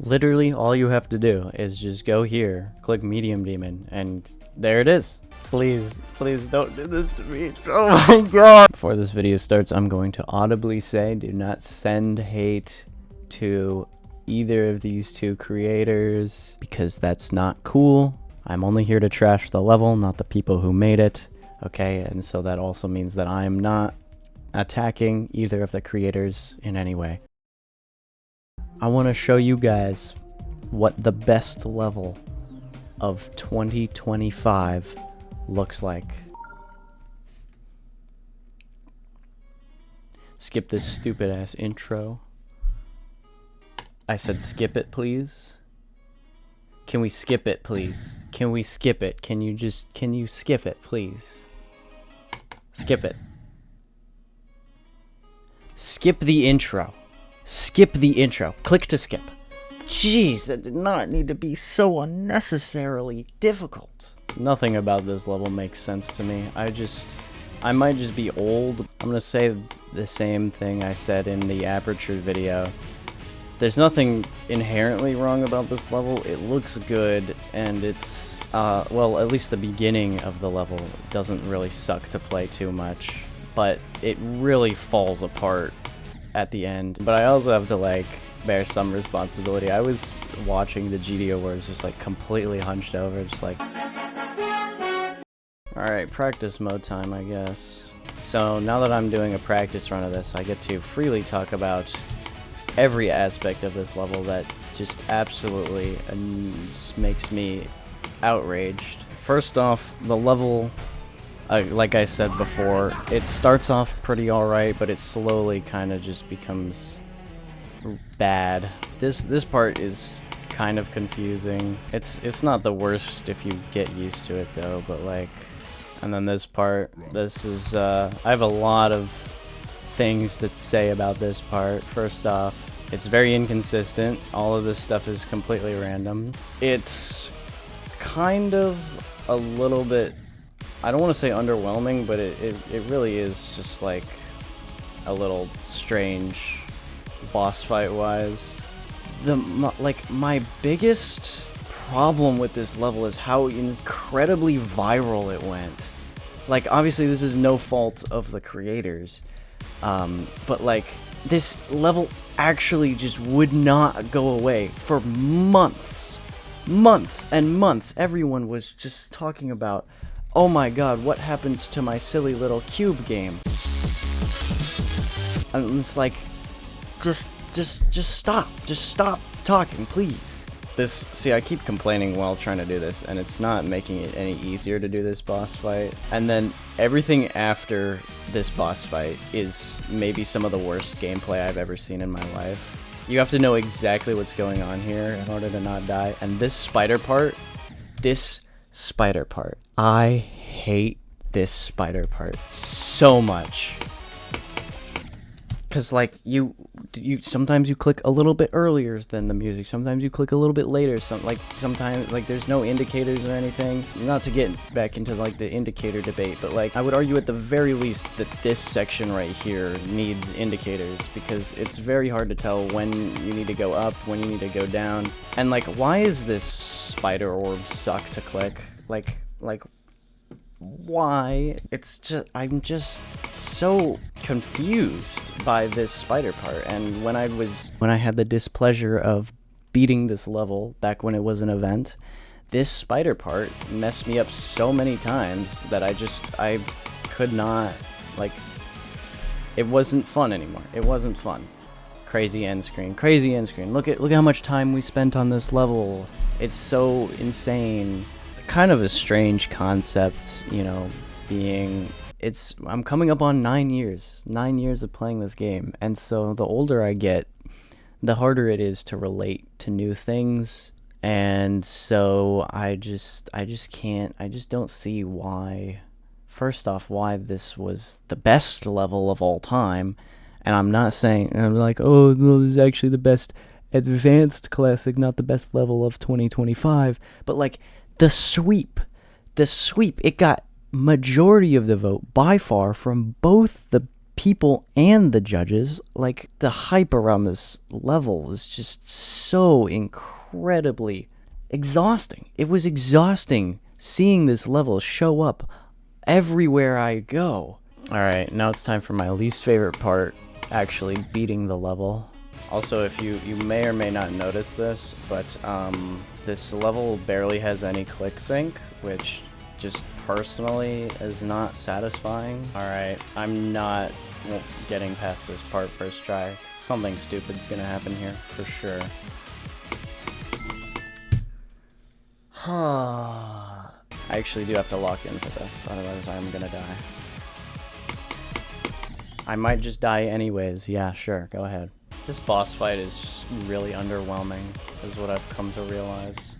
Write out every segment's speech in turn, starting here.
Literally, all you have to do is just go here, click Medium Demon, and there it is. Please, please don't do this to me. Oh my god! Before this video starts, I'm going to audibly say, do not send hate to either of these two creators, because that's not cool. I'm only here to trash the level, not the people who made it, okay? And so that also means that I'm not attacking either of the creators in any way. I want to show you guys what the best level of 2025 looks like. Skip this stupid ass intro. I said skip it, please. Can we skip it, please? Can we skip it? Can you skip it, please? Skip it. Skip the intro. Skip the intro. Click to skip. Jeez, that did not need to be so unnecessarily difficult. Nothing about this level makes sense to me. I might just be old. I'm gonna say the same thing I said in the Aperture video. There's nothing inherently wrong about this level. It looks good, and it's, well, at least the beginning of the level doesn't really suck to play too much. But it really falls apart at the end. But I also have to, like, bear some responsibility. I was watching the GDO where it's just, like, completely hunched over, just like... Alright, practice mode time, I guess. So, now that I'm doing a practice run of this, I get to freely talk about every aspect of this level that just absolutely just makes me outraged. First off, the level... like I said before, it starts off pretty alright, but it slowly kind of just becomes bad. This part is kind of confusing. It's not the worst if you get used to it though, but like, and then this part, this is, I have a lot of things to say about this part. First off, it's very inconsistent. All of this stuff is completely random. It's kind of a little bit, I don't want to say underwhelming, but it really is just like a little strange boss fight wise. My biggest problem with this level is how incredibly viral it went. Like, obviously this is no fault of the creators, but like, this level actually just would not go away for months and months. Everyone was just talking about, oh my god, what happened to my silly little cube game? And it's like, just stop talking, please. See, I keep complaining while trying to do this, and it's not making it any easier to do this boss fight. And then everything after this boss fight is maybe some of the worst gameplay I've ever seen in my life. You have to know exactly what's going on here in order to not die. And this spider part, I hate this spider part so much. Cause like you sometimes you click a little bit earlier than the music, sometimes you click a little bit later, sometimes like there's no indicators or anything. Not to get back into like the indicator debate, but like I would argue at the very least that this section right here needs indicators, because it's very hard to tell when you need to go up, when you need to go down. And like, why is this spider orb suck to click? Like why? I'm just so confused by this spider part. And when I had the displeasure of beating this level back when it was an event, this spider part messed me up so many times that I could not, like, it wasn't fun anymore. It wasn't fun. Crazy end screen. Look how much time we spent on this level. It's so insane. Kind of a strange concept, you know, I'm coming up on 9 years of playing this game, and so the older I get, the harder it is to relate to new things, and so I just don't see why, first off, why this was the best level of all time. And I'm not saying, I'm like, oh no, this is actually the best advanced classic, not the best level of 2025, but like, the sweep, it got majority of the vote by far from both the people and the judges. Like, the hype around this level was just so incredibly exhausting. It was exhausting seeing this level show up everywhere I go. Alright, now it's time for my least favorite part, actually beating the level. Also, if you may or may not notice this, but this level barely has any click sync, which just personally is not satisfying. Alright, I'm not getting past this part first try. Something stupid's gonna happen here, for sure. I actually do have to lock in for this, otherwise I'm gonna die. I might just die anyways. Yeah, sure, go ahead. This boss fight is just really underwhelming, is what I've come to realize.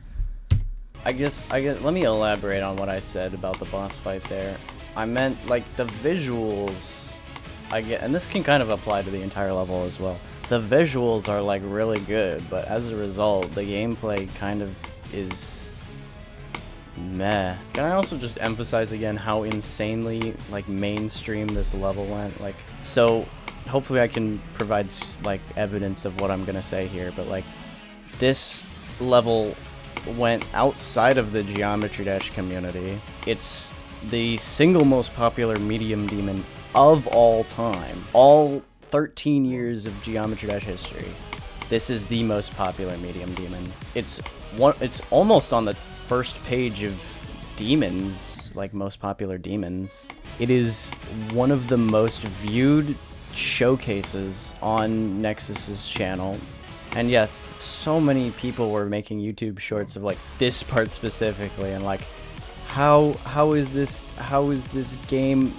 I guess, let me elaborate on what I said about the boss fight there. I meant, like, the visuals, and this can kind of apply to the entire level as well. The visuals are, like, really good, but as a result, the gameplay kind of is meh. Can I also just emphasize again how insanely, like, mainstream this level went? Like, so hopefully I can provide, like, evidence of what I'm gonna say here, but, like, this level went outside of the Geometry Dash community. It's the single most popular medium demon of all time. All 13 years of Geometry Dash history, this is the most popular medium demon. It's almost on the first page of demons, like most popular demons. It is one of the most viewed showcases on Nexus's channel. And yes, so many people were making YouTube shorts of, like, this part specifically, and, like, how is this in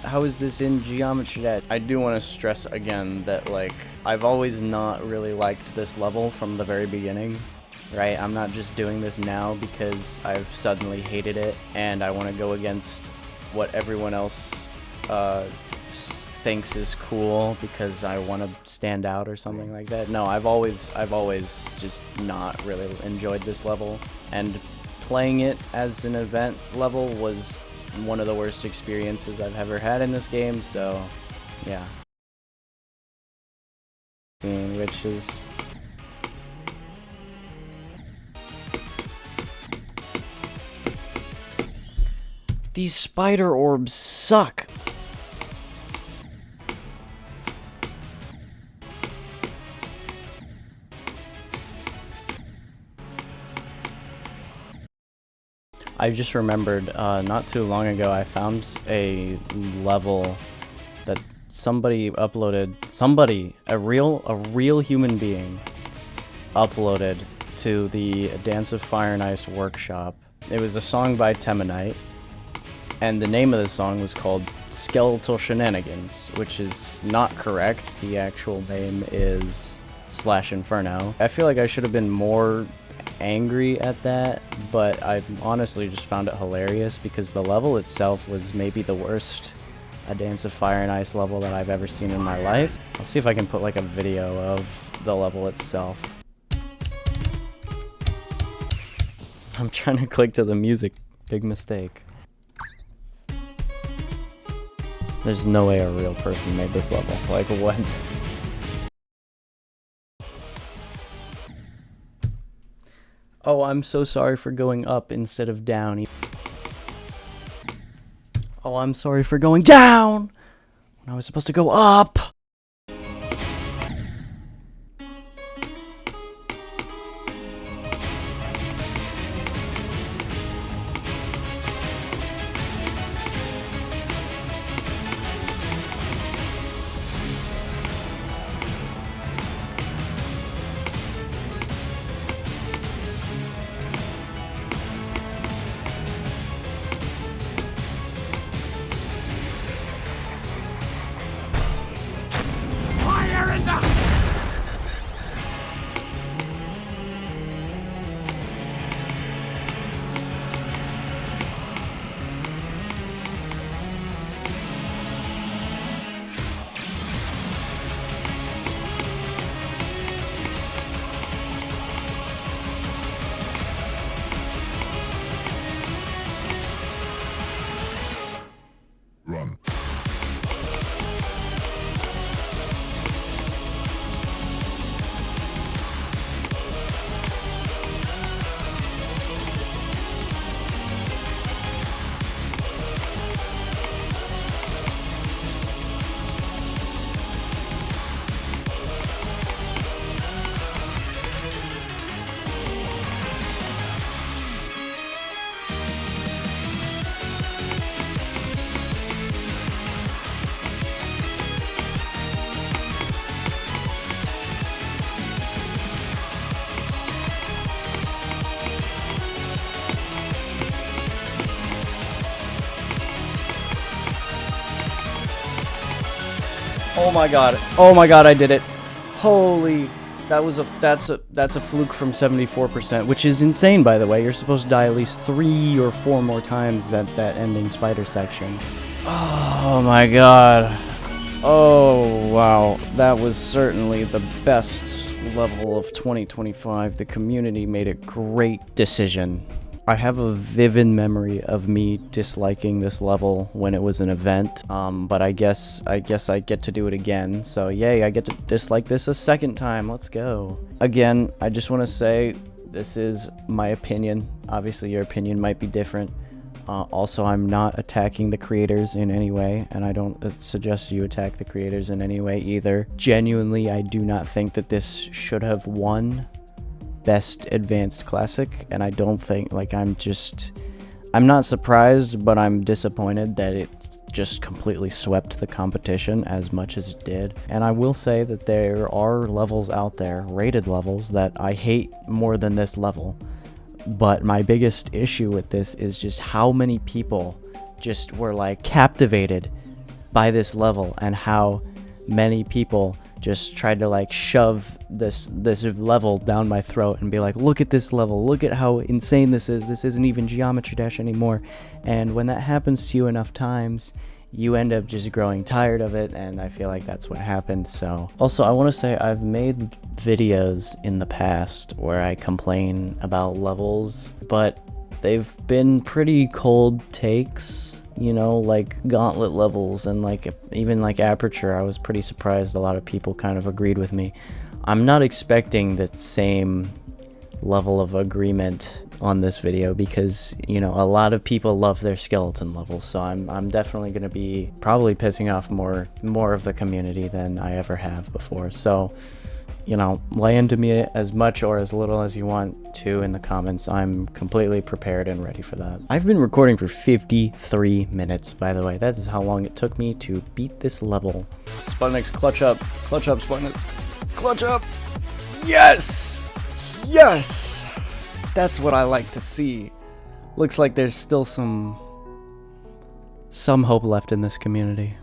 Geometry Dash? I do want to stress again that, like, I've always not really liked this level from the very beginning, right? I'm not just doing this now because I've suddenly hated it and I want to go against what everyone else thinks is cool because I want to stand out or something like that. No, I've always just not really enjoyed this level, and playing it as an event level was one of the worst experiences I've ever had in this game, so yeah. Which is these spider orbs suck. I just remembered, not too long ago, I found a level that somebody uploaded, a real human being uploaded to the Dance of Fire and Ice workshop. It was a song by Temanite, and the name of the song was called Skeletal Shenanigans, which is not correct. The actual name is /Inferno. I feel like I should have been more angry at that, but I honestly just found it hilarious because the level itself was maybe the worst A Dance of Fire and Ice level that I've ever seen in my life. I'll see if I can put, like, a video of the level itself. I'm trying to click to the music. Big mistake. There's no way a real person made this level. Like, what? Oh, I'm so sorry for going up instead of down. Oh, I'm sorry for going down when I was supposed to go up. Oh my god. Oh my god, I did it. Holy, that's a fluke from 74%, which is insane, by the way. You're supposed to die at least 3 or 4 more times that ending spider section. Oh my god. Oh wow, that was certainly the best level of 2025. The community made a great decision. I have a vivid memory of me disliking this level when it was an event, but I guess I get to do it again, so yay, I get to dislike this a second time. Let's go. Again, I just want to say, this is my opinion. Obviously, your opinion might be different. Also, I'm not attacking the creators in any way, and I don't suggest you attack the creators in any way either. Genuinely, I do not think that this should have won Best Advanced Classic, and I don't think, like, I'm not surprised, but I'm disappointed that it just completely swept the competition as much as it did. And I will say that there are levels out there, rated levels, that I hate more than this level. But my biggest issue with this is just how many people just were, like, captivated by this level, and how many people just tried to, like, shove this level down my throat and be like, look at this level, look at how insane this isn't even Geometry Dash anymore. And when that happens to you enough times, you end up just growing tired of it, and I feel like that's what happened. So also, I want to say I've made videos in the past where I complain about levels, but they've been pretty cold takes. You know, like Gauntlet levels and like even like Aperture, I was pretty surprised a lot of people kind of agreed with me. I'm not expecting the same level of agreement on this video because, you know, a lot of people love their skeleton levels, so I'm definitely going to be probably pissing off more of the community than I ever have before. So, you know, lay into me as much or as little as you want to in the comments. I'm completely prepared and ready for that. I've been recording for 53 minutes, by the way. That is how long it took me to beat this level. Sputniks, clutch up, Sputniks. Clutch up! Yes! Yes! That's what I like to see. Looks like there's still some hope left in this community.